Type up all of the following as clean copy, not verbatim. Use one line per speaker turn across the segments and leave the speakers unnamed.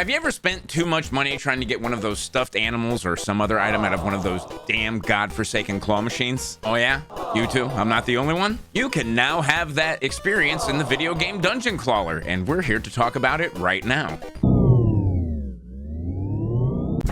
Have you ever spent too much money trying to get one of those stuffed animals or some other item out of one of those damn godforsaken claw machines? Oh yeah? You too? I'm not the only one? You can now have that experience in the video game Dungeon Clawler, and we're here to talk about it right now.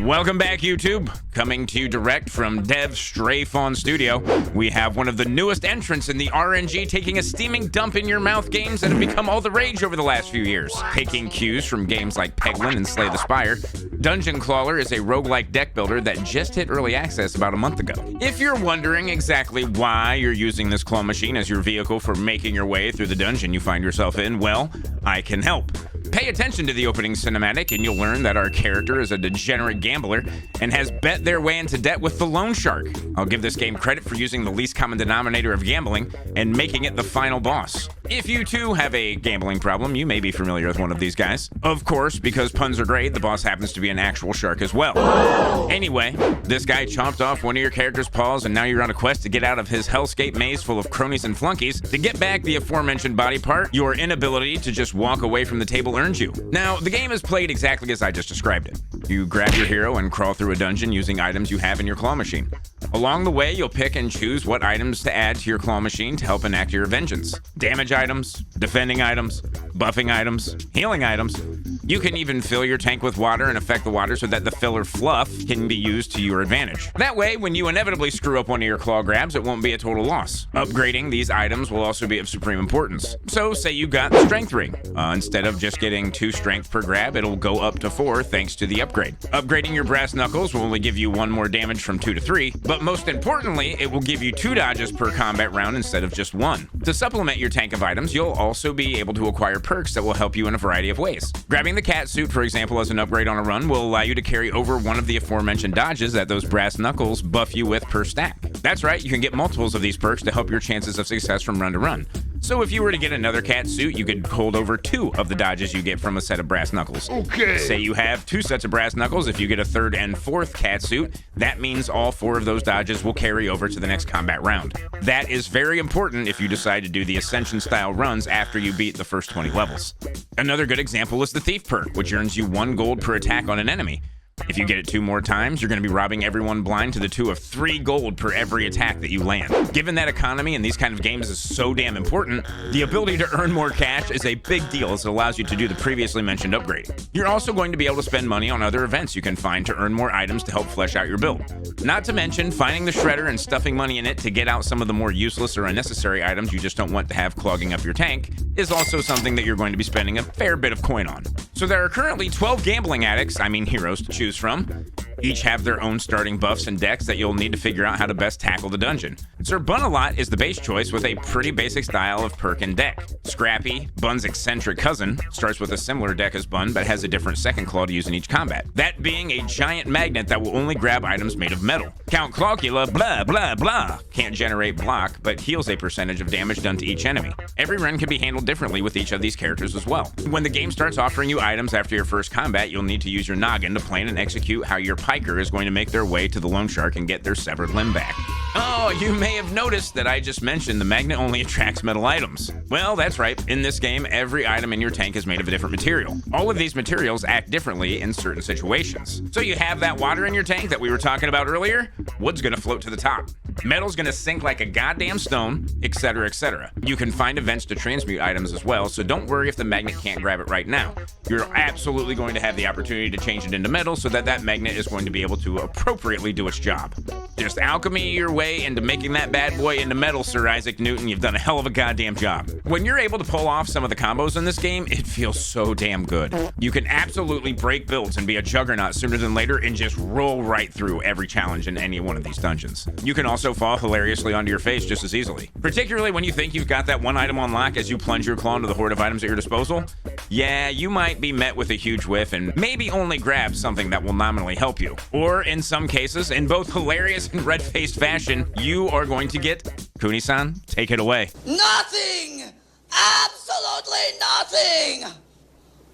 Welcome back, YouTube. Coming to you direct from Dev Stray Fawn Studio, we have one of the newest entrants in the RNG taking a steaming dump in your mouth games that have become all the rage over the last few years. Taking cues from games like Peglin and Slay the Spire, Dungeon Clawler is a roguelike deck builder that just hit early access about a month ago. If you're wondering exactly why you're using this claw machine as your vehicle for making your way through the dungeon you find yourself in, well, I can help. Pay attention to the opening cinematic and you'll learn that our character is a degenerate gambler and has bet their way into debt with the loan shark. I'll give this game credit for using the least common denominator of gambling and making it the final boss. If you too have a gambling problem, you may be familiar with one of these guys. Of course, because puns are great, the boss happens to be an actual shark as well. Anyway, this guy chomped off one of your character's paws and now you're on a quest to get out of his hellscape maze full of cronies and flunkies. To get back the aforementioned body part, your inability to just walk away from the table earns you. Now, the game is played exactly as I just described it. You grab your hero and crawl through a dungeon using items you have in your claw machine. Along the way, you'll pick and choose what items to add to your claw machine to help enact your vengeance. Damage items, defending items, buffing items, healing items. You can even fill your tank with water and affect the water so that the filler fluff can be used to your advantage. That way, when you inevitably screw up one of your claw grabs, it won't be a total loss. Upgrading these items will also be of supreme importance. So, say you got the strength ring. Instead of just getting 2 strength per grab, it'll go up to 4 thanks to the upgrade. Upgrading your brass knuckles will only give you 1 more damage from 2 to 3, but most importantly, it will give you 2 dodges per combat round instead of just 1. To supplement your tank of items, you'll also be able to acquire perks that will help you in a variety of ways. Grabbing the cat suit, for example, as an upgrade on a run will allow you to carry over one of the aforementioned dodges that those brass knuckles buff you with per stack. That's right, you can get multiples of these perks to help your chances of success from run to run. So if you were to get another cat suit, you could hold over 2 of the dodges you get from a set of brass knuckles. Okay. Say you have 2 sets of brass knuckles, if you get a 3rd and 4th cat suit, that means all 4 of those dodges will carry over to the next combat round. That is very important if you decide to do the Ascension style runs after you beat the first 20 levels. Another good example is the Thief perk, which earns you 1 gold per attack on an enemy. If you get it 2 more times, you're going to be robbing everyone blind to the 2 of 3 gold per every attack that you land. Given that economy in these kind of games is so damn important, the ability to earn more cash is a big deal as it allows you to do the previously mentioned upgrading. You're also going to be able to spend money on other events you can find to earn more items to help flesh out your build. Not to mention, finding the shredder and stuffing money in it to get out some of the more useless or unnecessary items you just don't want to have clogging up your tank is also something that you're going to be spending a fair bit of coin on. So there are currently 12 gambling addicts, heroes, to choose from. Each have their own starting buffs and decks that you'll need to figure out how to best tackle the dungeon. Sir Bun-A-Lot is the base choice with a pretty basic style of perk and deck. Scrappy, Bun's eccentric cousin, starts with a similar deck as Bun but has a different second claw to use in each combat. That being a giant magnet that will only grab items made of metal. Count Clawcula, blah blah blah, can't generate block but heals a percentage of damage done to each enemy. Every run can be handled differently with each of these characters as well. When the game starts offering you items after your first combat, you'll need to use your noggin to plan and execute how your piker is going to make their way to the loan shark and get their severed limb back. Oh, you may have noticed that I just mentioned the magnet only attracts metal items. Well, that's right. In this game, every item in your tank is made of a different material. All of these materials act differently in certain situations. So you have that water in your tank that we were talking about earlier? Wood's gonna float to the top. Metal's gonna sink like a goddamn stone, etc., etc. You can find events to transmute items as well, so don't worry if the magnet can't grab it right now. You're absolutely going to have the opportunity to change it into metal so that that magnet is going to be able to appropriately do its job. Just alchemy your way into making that bad boy into metal, Sir Isaac Newton. You've done a hell of a goddamn job. When you're able to pull off some of the combos in this game, it feels so damn good. You can absolutely break builds and be a juggernaut sooner than later and just roll right through every challenge in any one of these dungeons. You can also fall hilariously onto your face just as easily. Particularly when you think you've got that one item on lock as you plunge your claw into the horde of items at your disposal. Yeah, you might be met with a huge whiff and maybe only grab something that will nominally help you. Or in some cases, in both hilarious and red-faced fashion, you are going to get... Kuni-san, take it away.
Nothing! Absolutely nothing!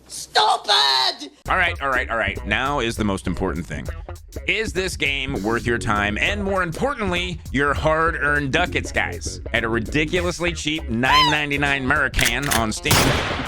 Stupid!
All right. Now is the most important thing. Is this game worth your time and, more importantly, your hard-earned ducats, guys? At a ridiculously cheap $9.99 American on Steam,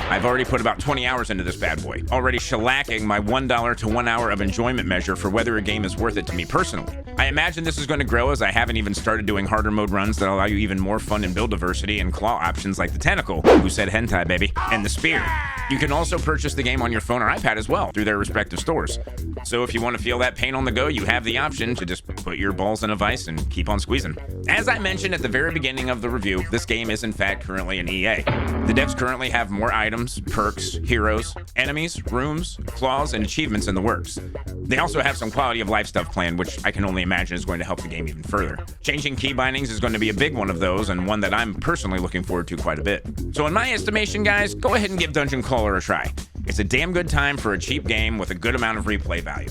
I've already put about 20 hours into this bad boy, already shellacking my $1 to 1 hour of enjoyment measure for whether a game is worth it to me personally. I imagine this is going to grow as I haven't even started doing harder mode runs that allow you even more fun and build diversity and claw options like the tentacle, who said hentai baby, and the spear. You can also purchase the game on your phone or iPad as well through their respective stores. So if you want to feel that pain on the go, you have the option to just put your balls in a vice and keep on squeezing. As I mentioned at the very beginning of the review, this game is in fact currently an EA. The devs currently have more items, perks, heroes, enemies, rooms, claws, and achievements in the works. They also have some quality of life stuff planned, which I can only imagine is going to help the game even further. Changing key bindings is going to be a big one of those, and one that I'm personally looking forward to quite a bit. So in my estimation, guys, go ahead and give Dungeon Clawler a try. It's a damn good time for a cheap game with a good amount of replay value.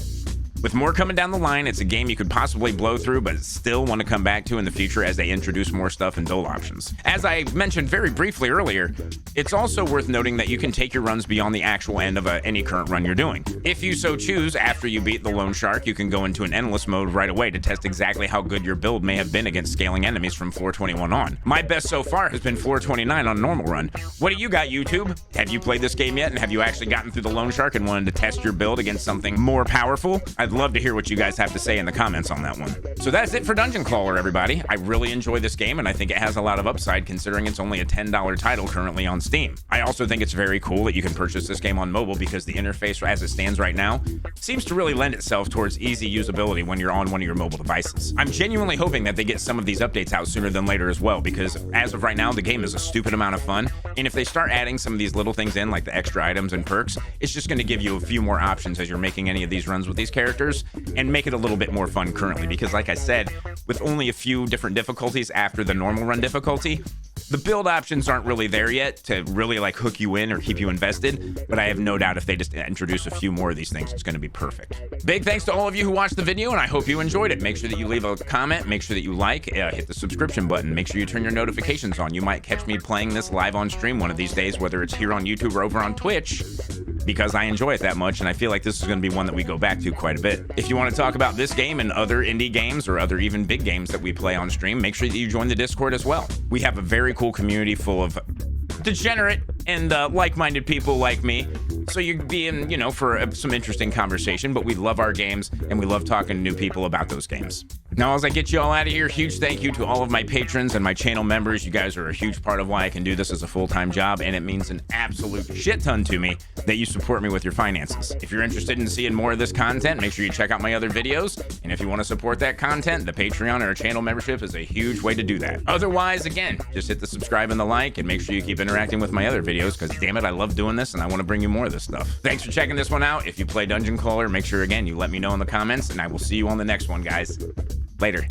With more coming down the line, it's a game you could possibly blow through, but still want to come back to in the future as they introduce more stuff and build options. As I mentioned very briefly earlier, it's also worth noting that you can take your runs beyond the actual end of any current run you're doing. If you so choose, after you beat the Lone Shark, you can go into an endless mode right away to test exactly how good your build may have been against scaling enemies from floor 21 on. My best so far has been floor 29 on normal run. What do you got, YouTube? Have you played this game yet, and have you actually gotten through the Lone Shark and wanted to test your build against something more powerful? I'd love to hear what you guys have to say in the comments on that one. So that's it for Dungeon Clawler, everybody. I really enjoy this game, and I think it has a lot of upside considering it's only a $10 title currently on Steam. I also think it's very cool that you can purchase this game on mobile because the interface as it stands right now seems to really lend itself towards easy usability when you're on one of your mobile devices. I'm genuinely hoping that they get some of these updates out sooner than later as well, because as of right now, the game is a stupid amount of fun, and if they start adding some of these little things in, like the extra items and perks, it's just going to give you a few more options as you're making any of these runs with these characters, and make it a little bit more fun currently, because like I said, with only a few different difficulties after the normal run difficulty, the build options aren't really there yet to really like hook you in or keep you invested, but I have no doubt if they just introduce a few more of these things, it's going to be perfect. Big thanks to all of you who watched the video, and I hope you enjoyed it. Make sure that you leave a comment, make sure that you like, hit the subscription button, make sure you turn your notifications on. You might catch me playing this live on stream one of these days, whether it's here on YouTube or over on Twitch, because I enjoy it that much, and I feel like this is going to be one that we go back to quite a bit. If you want to talk about this game and other indie games or other even big games that we play on stream, make sure that you join the Discord as well. We have a very cool community full of degenerate and like-minded people like me, so you're being, for some interesting conversation, but we love our games, and we love talking to new people about those games. Now, as I get you all out of here, huge thank you to all of my patrons and my channel members. You guys are a huge part of why I can do this as a full-time job, and it means an absolute shit ton to me that you support me with your finances. If you're interested in seeing more of this content, make sure you check out my other videos, and if you want to support that content, the Patreon or channel membership is a huge way to do that. Otherwise, again, just hit the subscribe and the like, and make sure you keep interacting with my other videos, because damn it, I love doing this, and I want to bring you more of this stuff. Thanks for checking this one out. If you play Dungeon Clawler, make sure, again, you let me know in the comments, and I will see you on the next one, guys. Later.